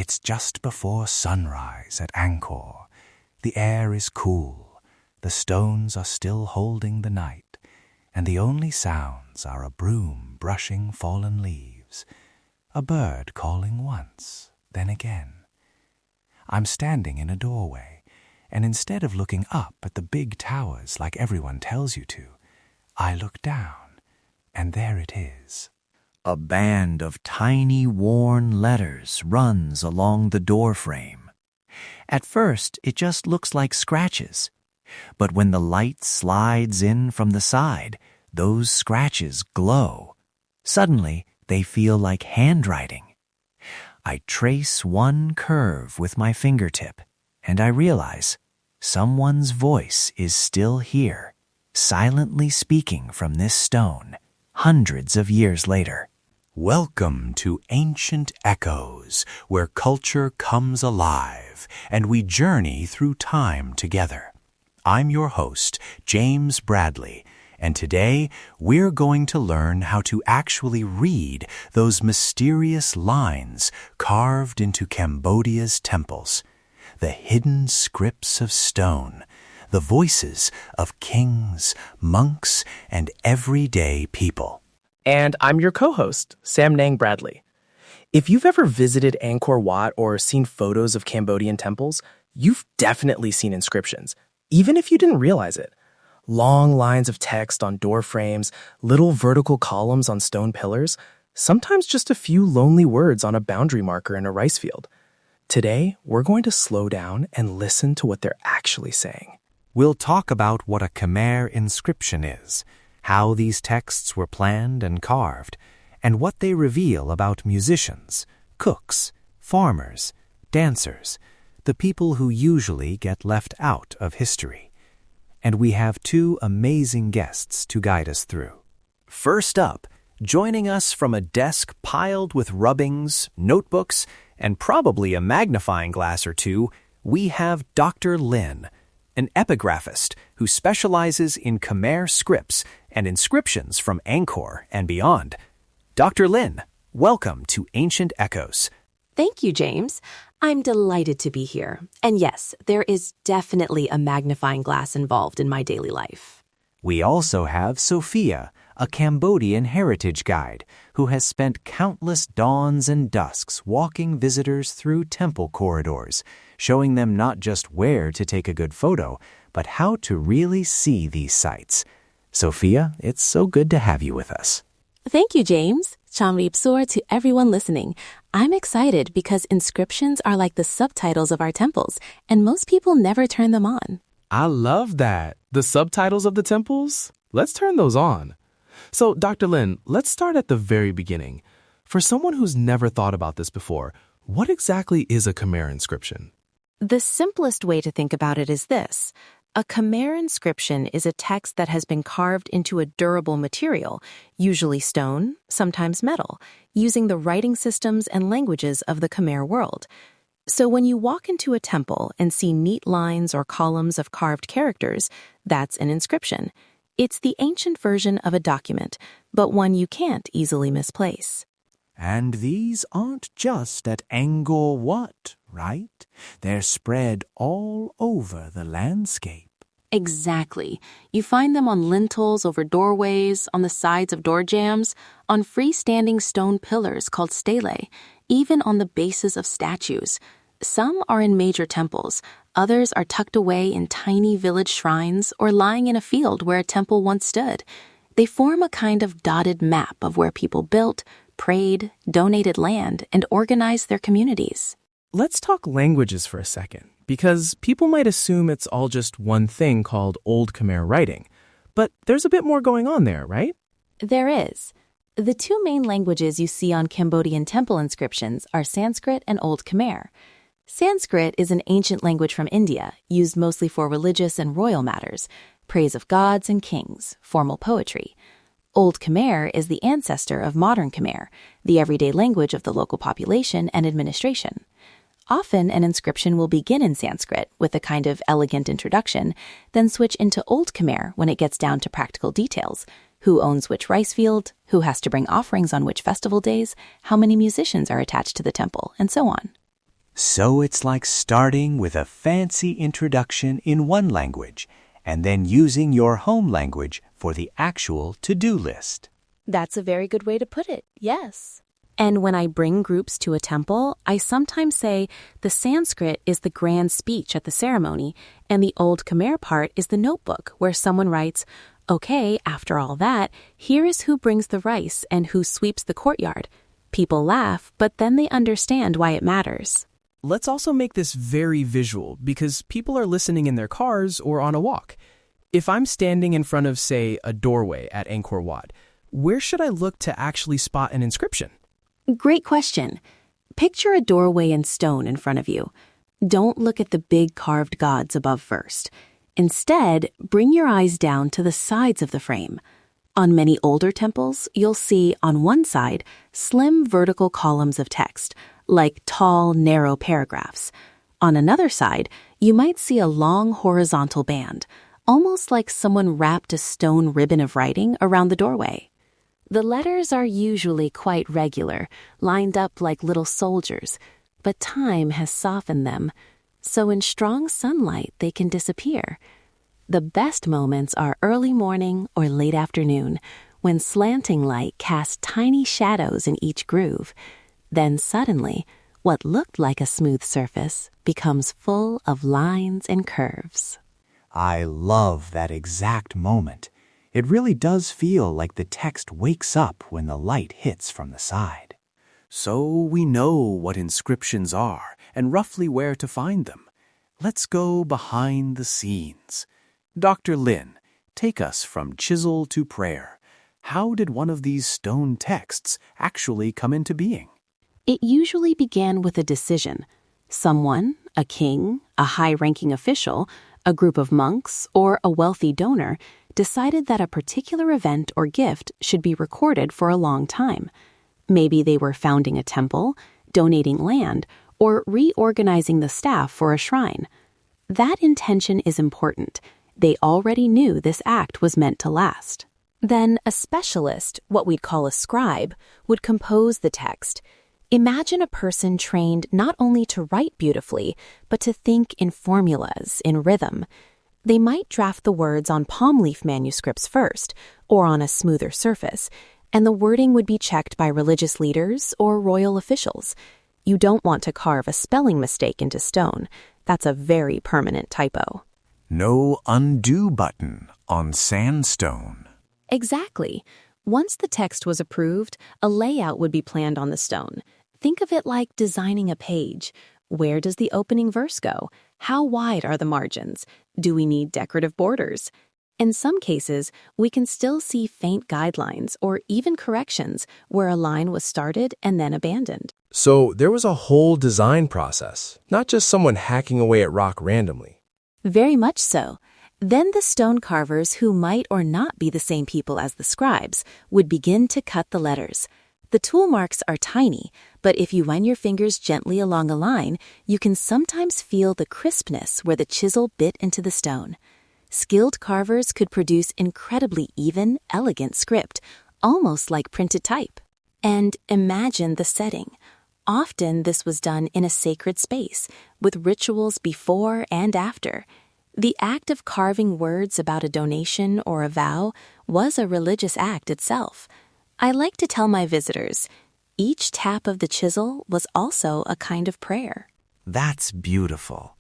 It's just before sunrise at Angkor. The air is cool, the stones are still holding the night, and the only sounds are a broom brushing fallen leaves, a bird calling once, then again. I'm standing in a doorway, and instead of looking up at the big towers like everyone tells you to, I look down, and there it is. A band of tiny worn letters runs along the doorframe. At first, it just looks like scratches. But when the light slides in from the side, those scratches glow. Suddenly, they feel like handwriting. I trace one curve with my fingertip, and I realize someone's voice is still here, silently speaking from this stone, hundreds of years later. Welcome to Ancient Echoes, where culture comes alive, and we journey through time together. I'm your host, James Bradley, and today we're going to learn how to actually read those mysterious lines carved into Cambodia's temples, the hidden scripts of stone, the voices of kings, monks, and everyday people. And I'm your co-host, Sam Nang Bradley. If you've ever visited Angkor Wat or seen photos of Cambodian temples, you've definitely seen inscriptions, even if you didn't realize it. Long lines of text on door frames, little vertical columns on stone pillars, sometimes just a few lonely words on a boundary marker in a rice field. Today, we're going to slow down and listen to what they're actually saying. We'll talk about what a Khmer inscription is, how these texts were planned and carved, and what they reveal about musicians, cooks, farmers, dancers, the people who usually get left out of history. And we have two amazing guests to guide us through. First up, joining us from a desk piled with rubbings, notebooks, and probably a magnifying glass or two, we have Dr. Lin, an epigraphist who specializes in Khmer scripts and inscriptions from Angkor and beyond. Dr. Lin, welcome to Ancient Echoes. Thank you, James. I'm delighted to be here. And yes, there is definitely a magnifying glass involved in my daily life. We also have Sophia, a Cambodian heritage guide who has spent countless dawns and dusks walking visitors through temple corridors, showing them not just where to take a good photo, but how to really see these sites. Sophia, it's so good to have you with us. Thank you, James. Chamrip Sor to everyone listening. I'm excited because inscriptions are like the subtitles of our temples, and most people never turn them on. I love that. The subtitles of the temples? Let's turn those on. So, Dr. Lin, let's start at the very beginning. For someone who's never thought about this before, what exactly is a Khmer inscription? The simplest way to think about it is this. A Khmer inscription is a text that has been carved into a durable material, usually stone, sometimes metal, using the writing systems and languages of the Khmer world. So when you walk into a temple and see neat lines or columns of carved characters, that's an inscription. It's the ancient version of a document, but one you can't easily misplace. And these aren't just at Angkor Wat, right? They're spread all over the landscape. Exactly. You find them on lintels over doorways, on the sides of door jambs, on freestanding stone pillars called stele, even on the bases of statues. Some are in major temples. Others are tucked away in tiny village shrines or lying in a field where a temple once stood. They form a kind of dotted map of where people built, prayed, donated land, and organized their communities. Let's talk languages for a second, because people might assume it's all just one thing called Old Khmer writing. But there's a bit more going on there, right? There is. The two main languages you see on Cambodian temple inscriptions are Sanskrit and Old Khmer. Sanskrit is an ancient language from India, used mostly for religious and royal matters, praise of gods and kings, formal poetry. Old Khmer is the ancestor of modern Khmer, the everyday language of the local population and administration. Often, an inscription will begin in Sanskrit with a kind of elegant introduction, then switch into Old Khmer when it gets down to practical details. Who owns which rice field, who has to bring offerings on which festival days, how many musicians are attached to the temple, and so on. So it's like starting with a fancy introduction in one language and then using your home language for the actual to-do list. That's a very good way to put it, yes. And when I bring groups to a temple, I sometimes say the Sanskrit is the grand speech at the ceremony, and the Old Khmer part is the notebook where someone writes, "Okay, after all that, here is who brings the rice and who sweeps the courtyard." People laugh, but then they understand why it matters. Let's also make this very visual because people are listening in their cars or on a walk. If I'm standing in front of, say, a doorway at Angkor Wat, where should I look to actually spot an inscription? Great question. Picture a doorway in stone in front of you. Don't look at the big carved gods above first. Instead, bring your eyes down to the sides of the frame. On many older temples, you'll see, on one side, slim vertical columns of text, like tall, narrow paragraphs. On another side, you might see a long horizontal band, almost like someone wrapped a stone ribbon of writing around the doorway. The letters are usually quite regular, lined up like little soldiers, but time has softened them, so in strong sunlight they can disappear. The best moments are early morning or late afternoon, when slanting light casts tiny shadows in each groove. Then suddenly, what looked like a smooth surface becomes full of lines and curves. I love that exact moment. It really does feel like the text wakes up when the light hits from the side. So we know what inscriptions are and roughly where to find them. Let's go behind the scenes. Dr. Lin, take us from chisel to prayer. How did one of these stone texts actually come into being? It usually began with a decision. Someone, a king, a high-ranking official, a group of monks, or a wealthy donor, decided that a particular event or gift should be recorded for a long time. Maybe they were founding a temple, donating land, or reorganizing the staff for a shrine. That intention is important. They already knew this act was meant to last. Then a specialist, what we'd call a scribe, would compose the text. Imagine a person trained not only to write beautifully, but to think in formulas, in rhythm. They might draft the words on palm leaf manuscripts first, or on a smoother surface, and the wording would be checked by religious leaders or royal officials. You don't want to carve a spelling mistake into stone. That's a very permanent typo. No undo button on sandstone. Exactly. Once the text was approved, a layout would be planned on the stone. Think of it like designing a page. Where does the opening verse go? How wide are the margins? Do we need decorative borders? In some cases, we can still see faint guidelines or even corrections where a line was started and then abandoned. So there was a whole design process, not just someone hacking away at rock randomly. Very much so. Then the stone carvers, who might or not be the same people as the scribes, would begin to cut the letters. The tool marks are tiny, but if you run your fingers gently along a line, you can sometimes feel the crispness where the chisel bit into the stone. Skilled carvers could produce incredibly even, elegant script, almost like printed type. And imagine the setting. Often this was done in a sacred space, with rituals before and after. The act of carving words about a donation or a vow was a religious act itself. I like to tell my visitors, each tap of the chisel was also a kind of prayer. That's beautiful.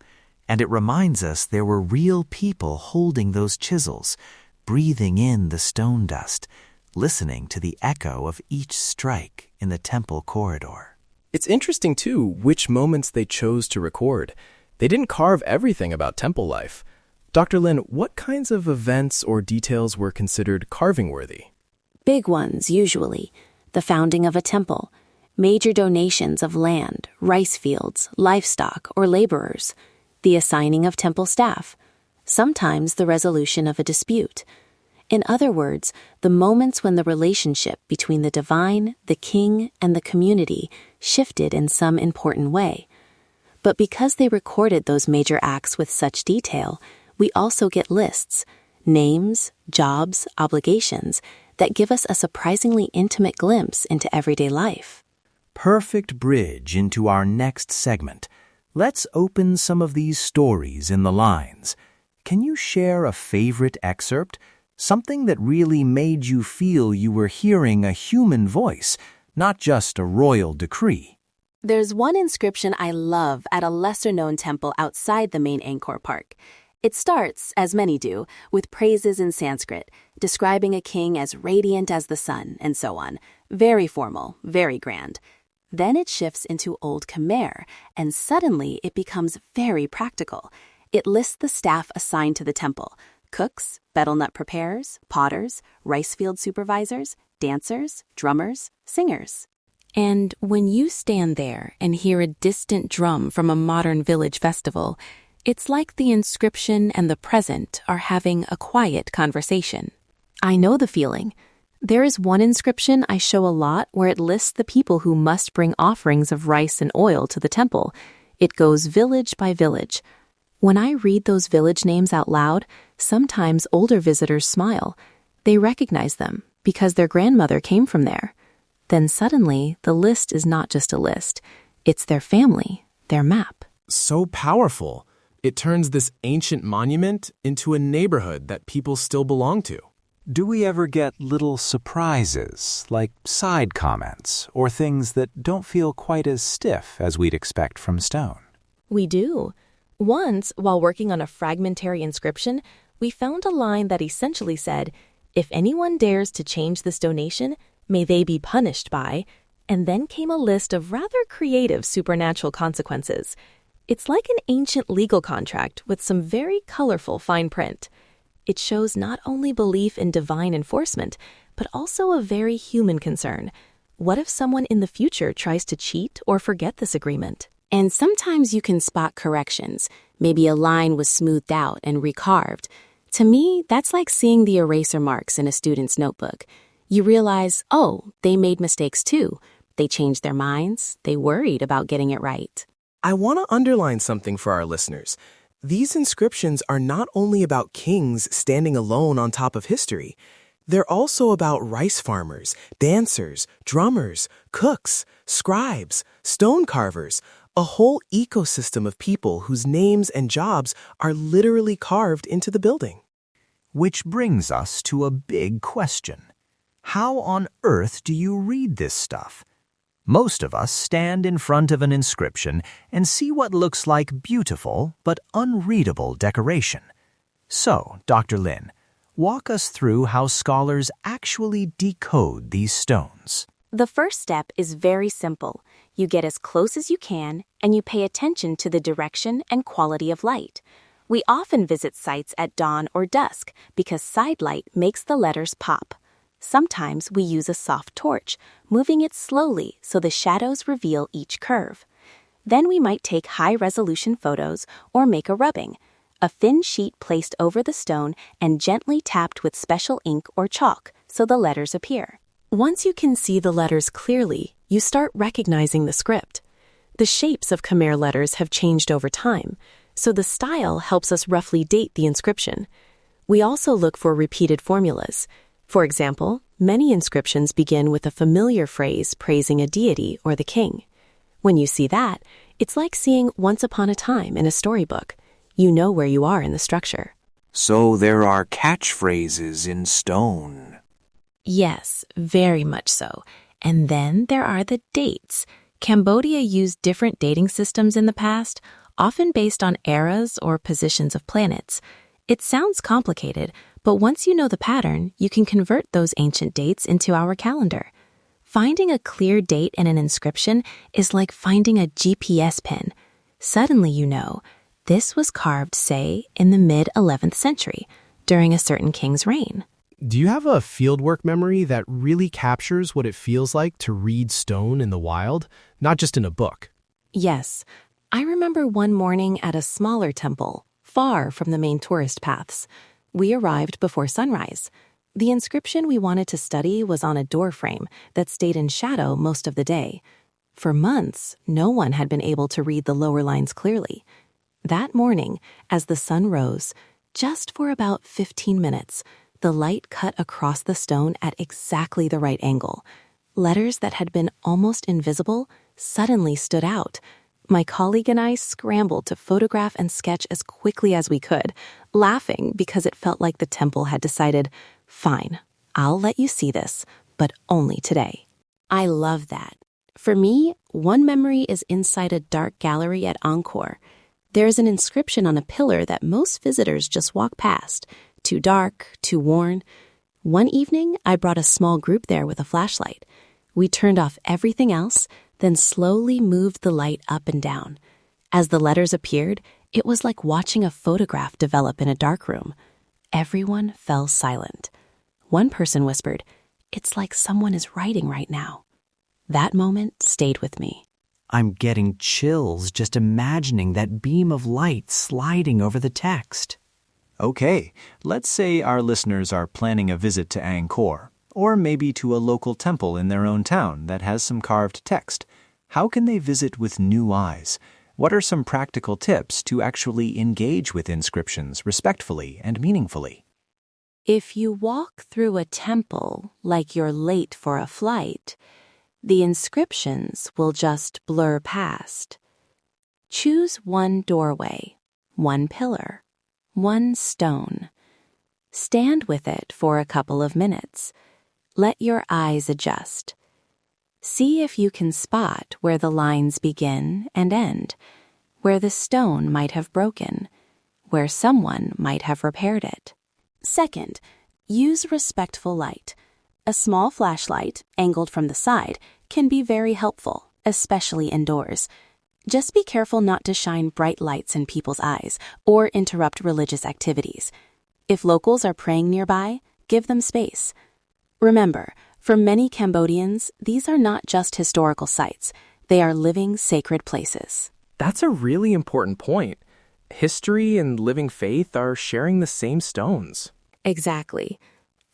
And it reminds us there were real people holding those chisels, breathing in the stone dust, listening to the echo of each strike in the temple corridor. It's interesting, too, which moments they chose to record. They didn't carve everything about temple life. Dr. Lin, what kinds of events or details were considered carving-worthy? Big ones, usually. The founding of a temple, major donations of land, rice fields, livestock, or laborers, the assigning of temple staff, sometimes the resolution of a dispute. In other words, the moments when the relationship between the divine, the king, and the community shifted in some important way. But because they recorded those major acts with such detail, we also get lists, names, jobs, obligations, that give us a surprisingly intimate glimpse into everyday life. Perfect bridge into our next segment, Let's open some of these stories in the lines. Can you share a favorite excerpt? Something that really made you feel you were hearing a human voice, not just a royal decree. There's one inscription I love at a lesser-known temple outside the main Angkor Park. It starts, as many do, with praises in Sanskrit, describing a king as radiant as the sun, and so on. Very formal, very grand. Then it shifts into Old Khmer, and suddenly it becomes very practical. It lists the staff assigned to the temple: cooks, betel nut preparers, potters, rice field supervisors, dancers, drummers, singers. And when you stand there and hear a distant drum from a modern village festival, it's like the inscription and the present are having a quiet conversation. I know the feeling. There is one inscription I show a lot where it lists the people who must bring offerings of rice and oil to the temple. It goes village by village. When I read those village names out loud, sometimes older visitors smile. They recognize them because their grandmother came from there. Then suddenly, the list is not just a list. It's their family, their map. So powerful. It turns this ancient monument into a neighborhood that people still belong to. Do we ever get little surprises, like side comments, or things that don't feel quite as stiff as we'd expect from stone? We do. Once, while working on a fragmentary inscription, we found a line that essentially said, "If anyone dares to change this donation, may they be punished by," and then came a list of rather creative supernatural consequences. It's like an ancient legal contract with some very colorful fine print. It shows not only belief in divine enforcement, but also a very human concern. What if someone in the future tries to cheat or forget this agreement? And sometimes you can spot corrections. Maybe a line was smoothed out and recarved. To me, that's like seeing the eraser marks in a student's notebook. You realize, oh, they made mistakes too. They changed their minds. They worried about getting it right. I want to underline something for our listeners. These inscriptions are not only about kings standing alone on top of history. They're also about rice farmers, dancers, drummers, cooks, scribes, stone carvers, a whole ecosystem of people whose names and jobs are literally carved into the building. Which brings us to a big question. How on earth do you read this stuff? Most of us stand in front of an inscription and see what looks like beautiful but unreadable decoration. So, Dr. Lin, walk us through how scholars actually decode these stones. The first step is very simple. You get as close as you can, and you pay attention to the direction and quality of light. We often visit sites at dawn or dusk because side light makes the letters pop. Sometimes we use a soft torch, moving it slowly so the shadows reveal each curve. Then we might take high-resolution photos or make a rubbing, a thin sheet placed over the stone and gently tapped with special ink or chalk so the letters appear. Once you can see the letters clearly, you start recognizing the script. The shapes of Khmer letters have changed over time, so the style helps us roughly date the inscription. We also look for repeated formulas. For example, many inscriptions begin with a familiar phrase praising a deity or the king. When you see that, it's like seeing Once Upon a Time in a storybook. You know where you are in the structure. So there are catchphrases in stone. Yes, very much so. And then there are the dates. Cambodia used different dating systems in the past, often based on eras or positions of planets. It sounds complicated, but once you know the pattern, you can convert those ancient dates into our calendar. Finding a clear date in an inscription is like finding a GPS pin. Suddenly you know, this was carved, say, in the mid-11th century, during a certain king's reign. Do you have a fieldwork memory that really captures what it feels like to read stone in the wild, not just in a book? Yes. I remember one morning at a smaller temple, far from the main tourist paths. We arrived before sunrise. The inscription we wanted to study was on a doorframe that stayed in shadow most of the day. For months, no one had been able to read the lower lines clearly. That morning, as the sun rose, just for about 15 minutes, the light cut across the stone at exactly the right angle. Letters that had been almost invisible suddenly stood out. My colleague and I scrambled to photograph and sketch as quickly as we could, laughing because it felt like the temple had decided, fine, I'll let you see this, but only today. I love that. For me, one memory is inside a dark gallery at Angkor. There's an inscription on a pillar that most visitors just walk past. Too dark, too worn. One evening, I brought a small group there with a flashlight. We turned off everything else, then slowly moved the light up and down. As the letters appeared, it was like watching a photograph develop in a dark room. Everyone fell silent. One person whispered, "It's like someone is writing right now." That moment stayed with me. I'm getting chills just imagining that beam of light sliding over the text. Okay, let's say our listeners are planning a visit to Angkor, or maybe to a local temple in their own town that has some carved text. How can they visit with new eyes? What are some practical tips to actually engage with inscriptions respectfully and meaningfully? If you walk through a temple like you're late for a flight, the inscriptions will just blur past. Choose one doorway, one pillar, one stone. Stand with it for a couple of minutes. Let your eyes adjust. See if you can spot where the lines begin and end, where the stone might have broken, where someone might have repaired it. Second, use respectful light. A small flashlight, angled from the side, can be very helpful, especially indoors. Just be careful not to shine bright lights in people's eyes or interrupt religious activities. If locals are praying nearby, give them space. Remember, for many Cambodians, these are not just historical sites. They are living sacred places. That's a really important point. History and living faith are sharing the same stones. Exactly.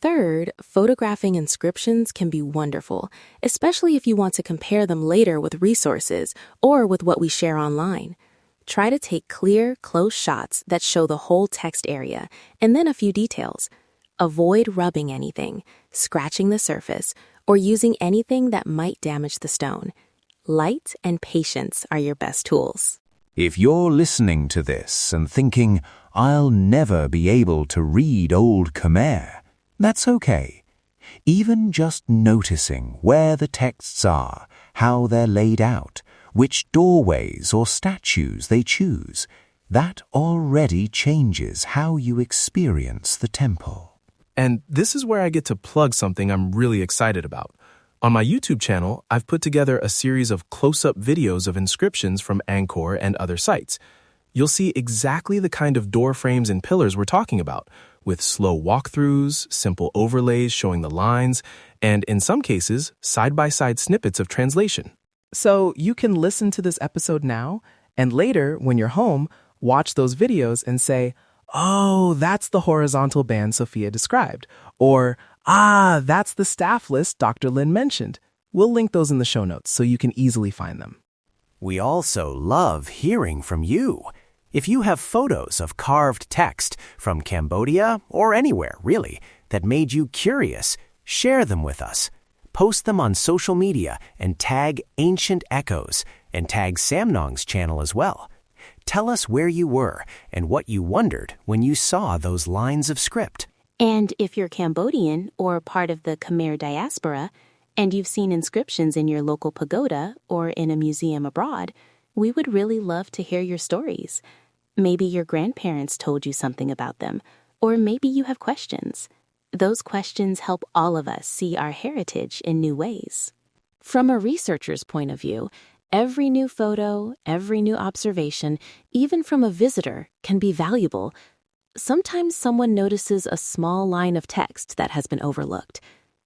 Third, photographing inscriptions can be wonderful, especially if you want to compare them later with resources or with what we share online. Try to take clear, close shots that show the whole text area and then a few details. Avoid rubbing anything, scratching the surface, or using anything that might damage the stone. Light and patience are your best tools. If you're listening to this and thinking, I'll never be able to read Old Khmer, that's okay. Even just noticing where the texts are, how they're laid out, which doorways or statues they choose, that already changes how you experience the temple. And this is where I get to plug something I'm really excited about. On my YouTube channel, I've put together a series of close-up videos of inscriptions from Angkor and other sites. You'll see exactly the kind of door frames and pillars we're talking about, with slow walkthroughs, simple overlays showing the lines, and in some cases, side-by-side snippets of translation. So you can listen to this episode now, and later, when you're home, watch those videos and say, "Oh, that's the horizontal band Sophia described," or that's the staff list Dr. Lin mentioned. We'll link those in the show notes so you can easily find them. We also love hearing from you. If you have photos of carved text from Cambodia or anywhere, really, that made you curious, share them with us. Post them on social media and tag Ancient Echoes and tag Samnong's channel as well. Tell us where you were and what you wondered when you saw those lines of script. And if you're Cambodian or part of the Khmer diaspora, and you've seen inscriptions in your local pagoda or in a museum abroad, we would really love to hear your stories. Maybe your grandparents told you something about them, or maybe you have questions. Those questions help all of us see our heritage in new ways. From a researcher's point of view, every new photo, every new observation, even from a visitor, can be valuable. Sometimes someone notices a small line of text that has been overlooked.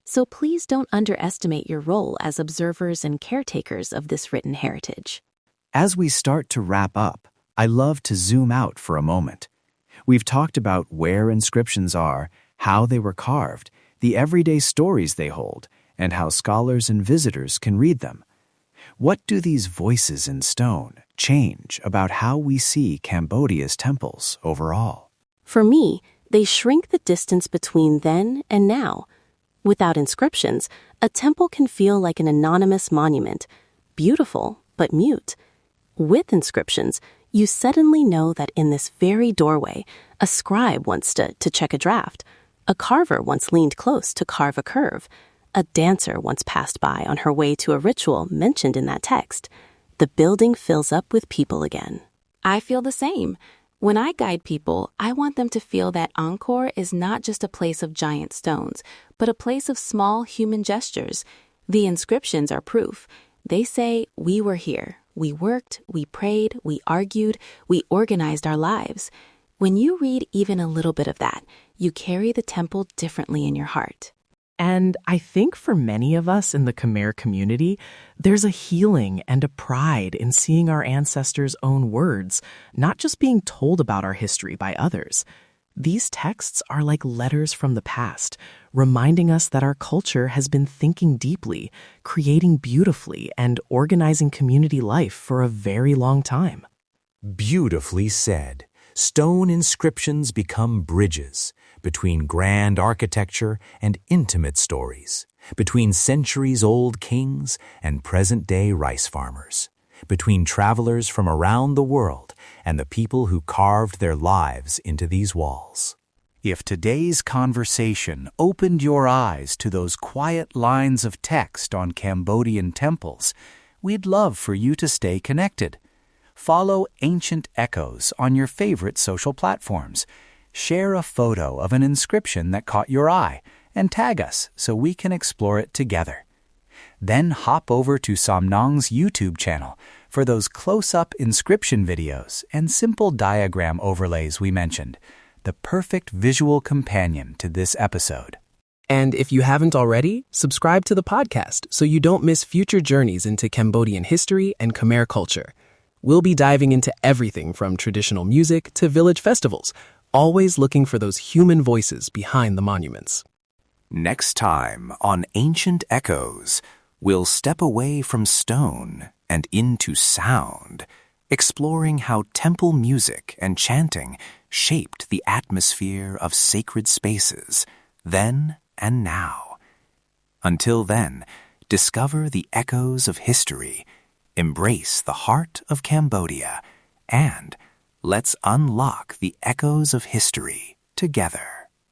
So please don't underestimate your role as observers and caretakers of this written heritage. As we start to wrap up, I love to zoom out for a moment. We've talked about where inscriptions are, how they were carved, the everyday stories they hold, and how scholars and visitors can read them. What do these voices in stone change about how we see Cambodia's temples overall? For me, they shrink the distance between then and now. Without inscriptions, a temple can feel like an anonymous monument, beautiful but mute. With inscriptions, you suddenly know that in this very doorway, a scribe once stood to check a draft, a carver once leaned close to carve a curve, a dancer once passed by on her way to a ritual mentioned in that text. The building fills up with people again. I feel the same. When I guide people, I want them to feel that Angkor is not just a place of giant stones, but a place of small human gestures. The inscriptions are proof. They say, we were here. We worked, we prayed, we argued, we organized our lives. When you read even a little bit of that, you carry the temple differently in your heart. And I think for many of us in the Khmer community, there's a healing and a pride in seeing our ancestors' own words, not just being told about our history by others. These texts are like letters from the past, reminding us that our culture has been thinking deeply, creating beautifully, and organizing community life for a very long time. Beautifully said. Stone inscriptions become bridges between grand architecture and intimate stories, between centuries-old kings and present-day rice farmers, between travelers from around the world and the people who carved their lives into these walls. If today's conversation opened your eyes to those quiet lines of text on Cambodian temples, we'd love for you to stay connected. Follow Ancient Echoes on your favorite social platforms. Share a photo of an inscription that caught your eye and tag us so we can explore it together. Then hop over to Somnang's YouTube channel for those close-up inscription videos and simple diagram overlays we mentioned, the perfect visual companion to this episode. And if you haven't already, subscribe to the podcast so you don't miss future journeys into Cambodian history and Khmer culture. We'll be diving into everything from traditional music to village festivals, always looking for those human voices behind the monuments. Next time on Ancient Echoes, we'll step away from stone and into sound, exploring how temple music and chanting shaped the atmosphere of sacred spaces, then and now. Until then, discover the echoes of history, embrace the heart of Cambodia, and let's unlock the echoes of history together.